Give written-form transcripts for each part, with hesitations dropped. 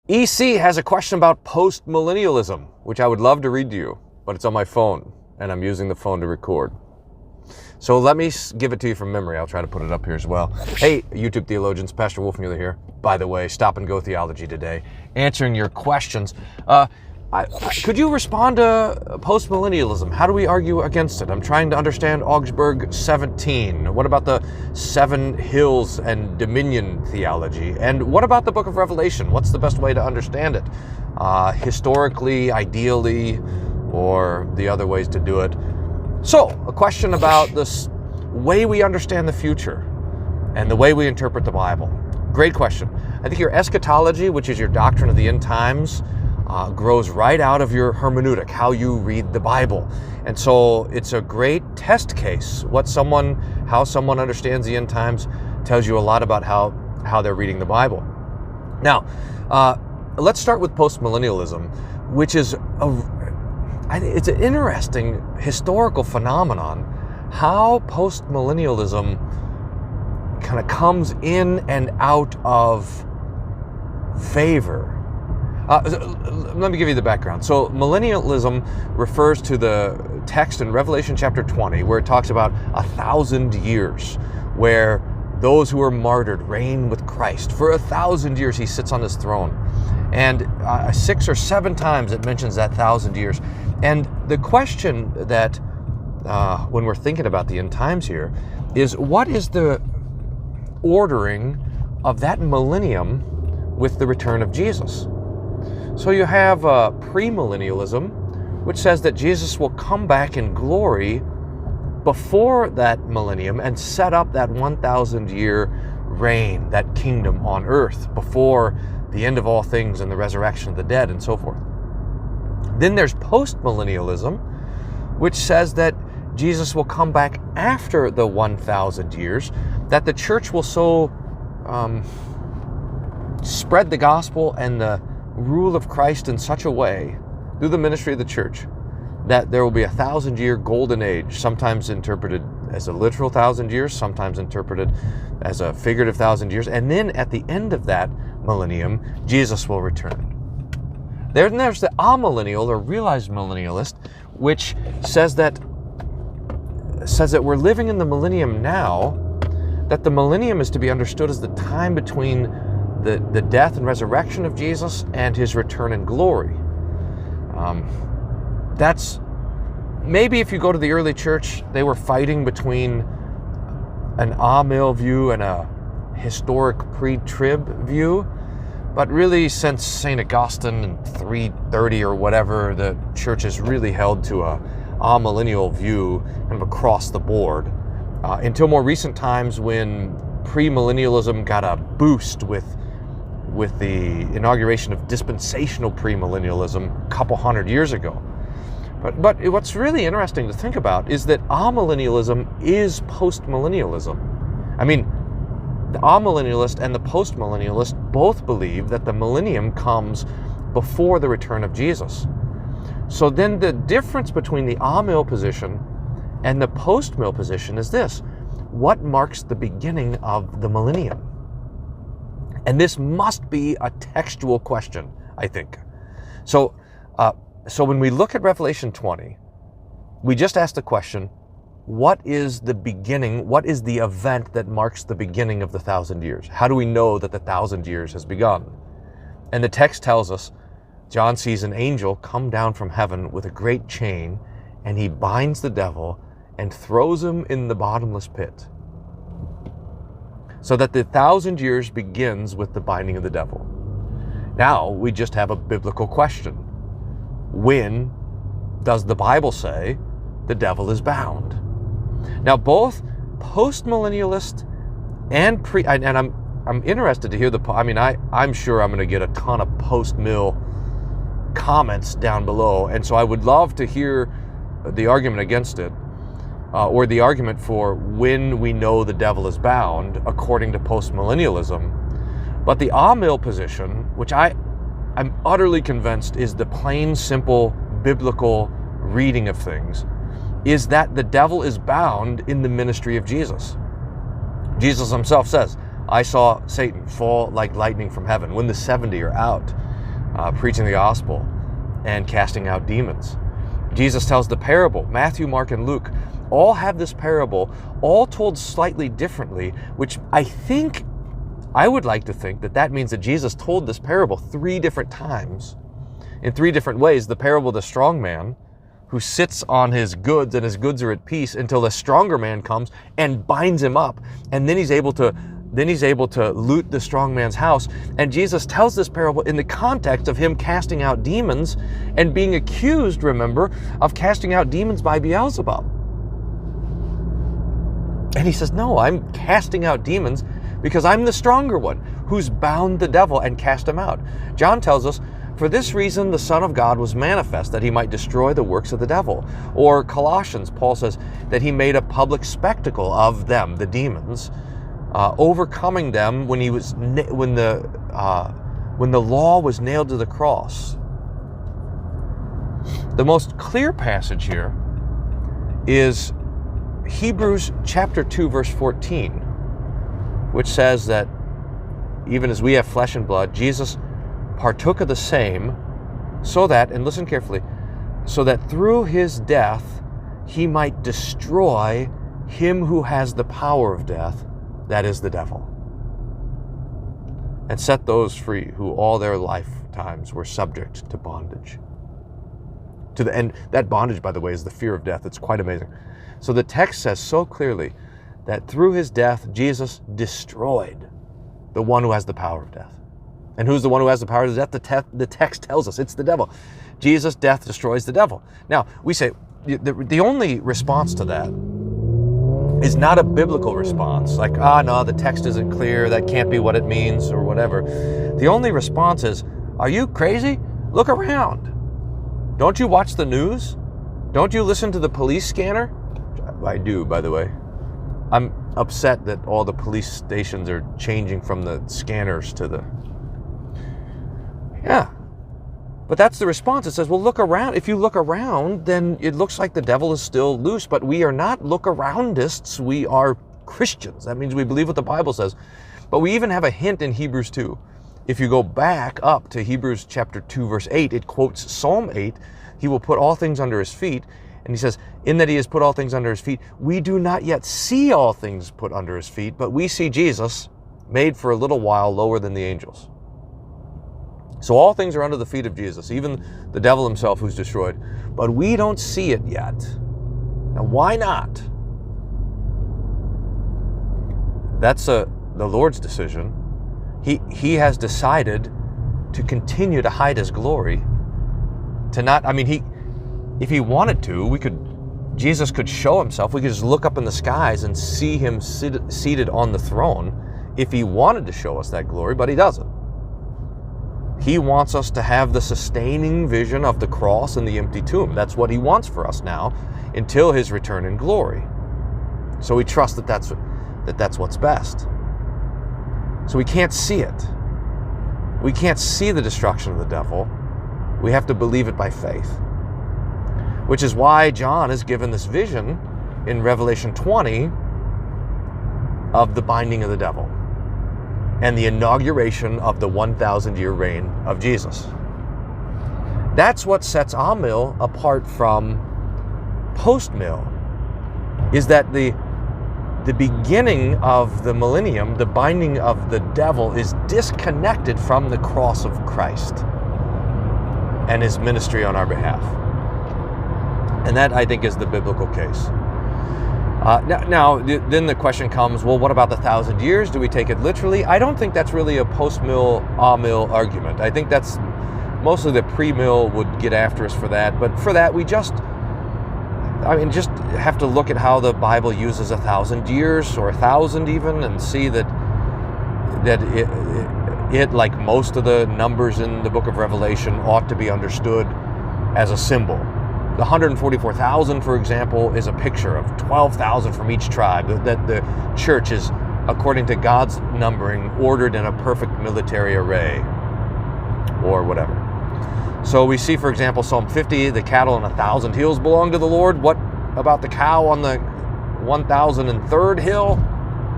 EC has a question about postmillennialism, which I would love to read to you, but it's on my phone, and I'm using the phone to record. So let me give it to you from memory. I'll try to put it up here as well. Hey, YouTube theologians, Pastor Wolfmueller here. By the way, Stop and Go Theology today, answering your questions. Could you respond to postmillennialism? How do we argue against it? I'm trying to understand Augsburg 17. What about the 7 hills and dominion theology? And what about the book of Revelation? What's the best way to understand it? Historically, ideally, or the other ways to do it? So, a question about this way we understand the future and the way we interpret the Bible. Great question. I think your eschatology, which is your doctrine of the end times, grows right out of your hermeneutic, how you read the Bible. And so it's a great test case. How someone understands the end times tells you a lot about how they're reading the Bible. Now, let's start with postmillennialism, which is it's an interesting historical phenomenon, how postmillennialism kind of comes in and out of favor. Let me give you the background. So millennialism refers to the text in Revelation chapter 20, where it talks about 1,000 years, where those who are martyred reign with Christ. For 1,000 years he sits on his throne. And 6 or 7 times it mentions that 1,000 years. And the question that, when we're thinking about the end times here, is what is the ordering of that millennium with the return of Jesus? So you have premillennialism, which says that Jesus will come back in glory before that millennium and set up that 1,000-year reign, that kingdom on earth, before the end of all things and the resurrection of the dead and so forth. Then there's postmillennialism, which says that Jesus will come back after the 1,000 years, that the church will so spread the gospel and the rule of Christ in such a way, through the ministry of the church, that there will be a 1,000-year golden age, sometimes interpreted as a literal 1,000 years, sometimes interpreted as a figurative 1,000 years, and then at the end of that millennium, Jesus will return. Then there's the amillennial or realized millennialist, which says that we're living in the millennium now, that the millennium is to be understood as the time between the death and resurrection of Jesus and his return in glory. That's maybe, if you go to the early church, they were fighting between an amil view and a historic pre-trib view. But really, since St. Augustine in 330 or whatever, the church has really held to a amillennial view kind of across the board. Until more recent times, when premillennialism got a boost with the inauguration of dispensational premillennialism a couple hundred years ago. But what's really interesting to think about is that amillennialism is postmillennialism. I mean, the amillennialist and the postmillennialist both believe that the millennium comes before the return of Jesus. So then the difference between the amil position and the postmil position is this: what marks the beginning of the millennium? And this must be a textual question, I think. So when we look at Revelation 20, we just ask the question, what is the beginning, what is the event that marks the beginning of the 1,000 years? How do we know that the 1,000 years has begun? And the text tells us, John sees an angel come down from heaven with a great chain, and he binds the devil and throws him in the bottomless pit. So that the 1,000 years begins with the binding of the devil. Now we just have a biblical question. When does the Bible say the devil is bound? Now both postmillennialist and I'm interested to hear I'm sure I'm going to get a ton of postmil comments down below, and so I would love to hear the argument against it, or the argument for when we know the devil is bound according to postmillennialism. But the amil position, which I'm utterly convinced is the plain, simple, biblical reading of things, is that the devil is bound in the ministry of Jesus. Jesus himself says, I saw Satan fall like lightning from heaven when the 70 are out. preaching the gospel and casting out demons. Jesus tells the parable. Matthew, Mark, and Luke all have this parable, all told slightly differently, which I would like to think that means that Jesus told this parable 3 different times in 3 different ways. The parable of the strong man who sits on his goods and his goods are at peace until the stronger man comes and binds him up, and then he's able to loot the strong man's house. And Jesus tells this parable in the context of him casting out demons and being accused, remember, of casting out demons by Beelzebub. And he says, no, I'm casting out demons because I'm the stronger one who's bound the devil and cast him out. John tells us, for this reason the Son of God was manifest, that he might destroy the works of the devil. Or Colossians, Paul says that he made a public spectacle of them, the demons, overcoming them when the law was nailed to the cross. The most clear passage here is Hebrews chapter 2, verse 14, which says that even as we have flesh and blood, Jesus partook of the same, so that, and listen carefully, so that through his death he might destroy him who has the power of death, that is the devil, and set those free who all their lifetimes were subject to bondage. And that bondage, by the way, is the fear of death. It's quite amazing. So the text says so clearly that through his death, Jesus destroyed the one who has the power of death. And who's the one who has the power of death? The text tells us it's the devil. Jesus' death destroys the devil. Now, we say the only response to that is not a biblical response, like, no, the text isn't clear, that can't be what it means, or whatever. The only response is, are you crazy? Look around. Don't you watch the news? Don't you listen to the police scanner? I do, by the way. I'm upset that all the police stations are changing from the scanners to the... Yeah. But that's the response. It says, well, look around. If you look around, then it looks like the devil is still loose, but we are not look-aroundists. We are Christians. That means we believe what the Bible says. But we even have a hint in Hebrews 2. If you go back up to Hebrews chapter 2, verse 8, it quotes Psalm 8. He will put all things under his feet. And he says, in that he has put all things under his feet, we do not yet see all things put under his feet, but we see Jesus made for a little while lower than the angels. So all things are under the feet of Jesus, even the devil himself who's destroyed. But we don't see it yet. Now, why not? That's the Lord's decision. He has decided to continue to hide his glory. If he wanted to, Jesus could show himself. We could just look up in the skies and see him seated on the throne if he wanted to show us that glory, but he doesn't. He wants us to have the sustaining vision of the cross and the empty tomb. That's what he wants for us now until his return in glory. So we trust that that's what's best. So we can't see it. We can't see the destruction of the devil. We have to believe it by faith. Which is why John is given this vision in Revelation 20 of the binding of the devil and the inauguration of the 1,000-year reign of Jesus. That's what sets amil apart from postmil, is that the beginning of the millennium, the binding of the devil, is disconnected from the cross of Christ and his ministry on our behalf. And that, I think, is the biblical case. Then the question comes, well, what about the 1,000 years? Do we take it literally? I don't think that's really a post-mill, amil argument. I think that's mostly the pre-mill would get after us for that. But for that, we just have to look at how the Bible uses 1,000 years or 1,000 even, and see that it, like most of the numbers in the book of Revelation, ought to be understood as a symbol. The 144,000, for example, is a picture of 12,000 from each tribe, that the church is, according to God's numbering, ordered in a perfect military array, or whatever. So we see, for example, Psalm 50, the cattle on 1,000 hills belong to the Lord. What about the cow on the 1,003rd hill?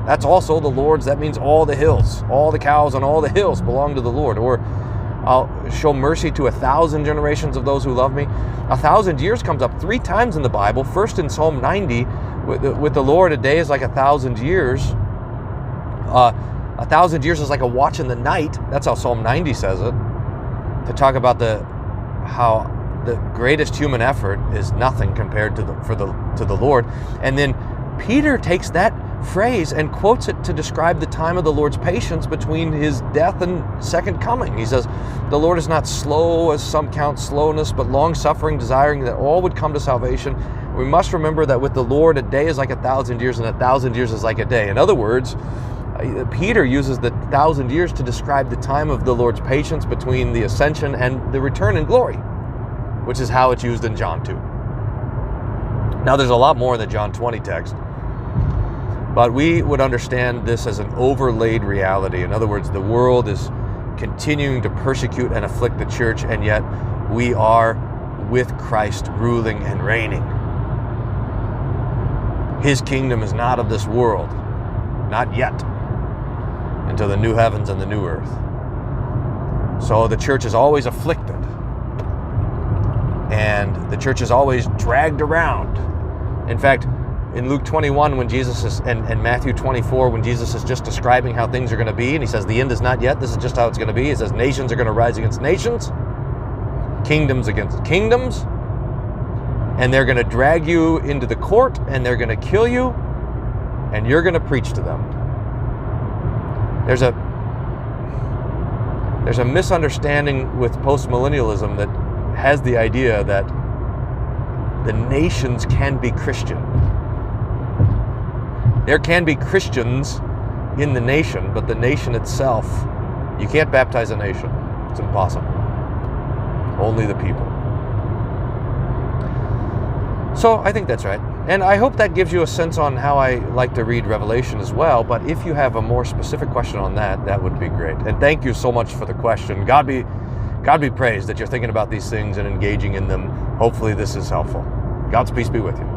That's also the Lord's. That means all the hills. All the cows on all the hills belong to the Lord. Or I'll show mercy to 1,000 generations of those who love me. 1,000 years comes up 3 times in the Bible. First in Psalm 90, with the Lord, a day is like 1,000 years. 1,000 years is like a watch in the night. That's how Psalm 90 says it. To talk about how the greatest human effort is nothing compared to the Lord. And then Peter takes that phrase and quotes it to describe the time of the Lord's patience between his death and second coming. He says, the Lord is not slow as some count slowness, but long-suffering, desiring that all would come to salvation. We must remember that with the Lord, a day is like 1,000 years and 1,000 years is like a day. In other words, Peter uses the 1,000 years to describe the time of the Lord's patience between the ascension and the return in glory, which is how it's used in John 2. Now, there's a lot more in the John 20 text, but we would understand this as an overlaid reality. In other words, the world is continuing to persecute and afflict the church, and yet we are with Christ ruling and reigning. His kingdom is not of this world, not yet, until the new heavens and the new earth. So the church is always afflicted, and the church is always dragged around. In fact, in Luke 21, when Jesus is, and Matthew 24, when Jesus is just describing how things are going to be, and he says, the end is not yet, this is just how it's going to be. He says, nations are going to rise against nations, kingdoms against kingdoms, and they're going to drag you into the court, and they're going to kill you, and you're going to preach to them. There's a misunderstanding with postmillennialism that has the idea that the nations can be Christian. There can be Christians in the nation, but the nation itself, you can't baptize a nation. It's impossible. Only the people. So I think that's right. And I hope that gives you a sense on how I like to read Revelation as well. But if you have a more specific question on that, that would be great. And thank you so much for the question. God be praised that you're thinking about these things and engaging in them. Hopefully this is helpful. God's peace be with you.